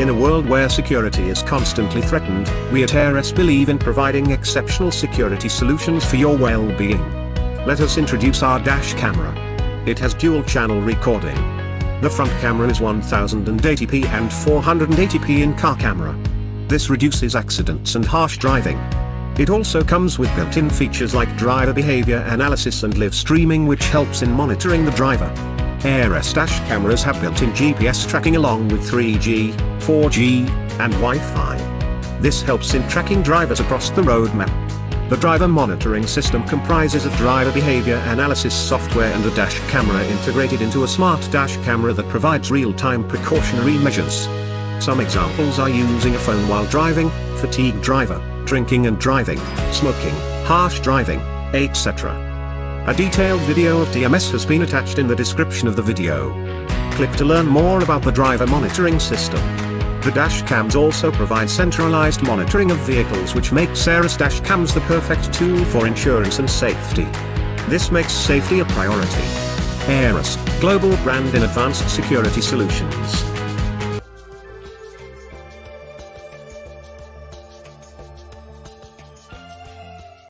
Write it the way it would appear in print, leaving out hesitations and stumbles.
In a world where security is constantly threatened, we at AYRUS believe in providing exceptional security solutions for your well-being. Let us introduce our dash camera. It has dual-channel recording. The front camera is 1080p and 480p in-car camera. This reduces accidents and harsh driving. It also comes with built-in features like driver behavior analysis and live streaming, which helps in monitoring the driver. AYRUS dash cameras have built-in GPS tracking along with 3G, 4G, and Wi-Fi. This helps in tracking drivers across the road map. The driver monitoring system comprises a driver behavior analysis software and a dash camera integrated into a smart dash camera that provides real-time precautionary measures. Some examples are using a phone while driving, fatigued driver, drinking and driving, smoking, harsh driving, etc. A detailed video of DMS has been attached in the description of the video. Click to learn more about the driver monitoring system. The dash cams also provide centralized monitoring of vehicles, which makes AYRUS dash cams the perfect tool for insurance and safety. This makes safety a priority. AYRUS, global brand in advanced security solutions.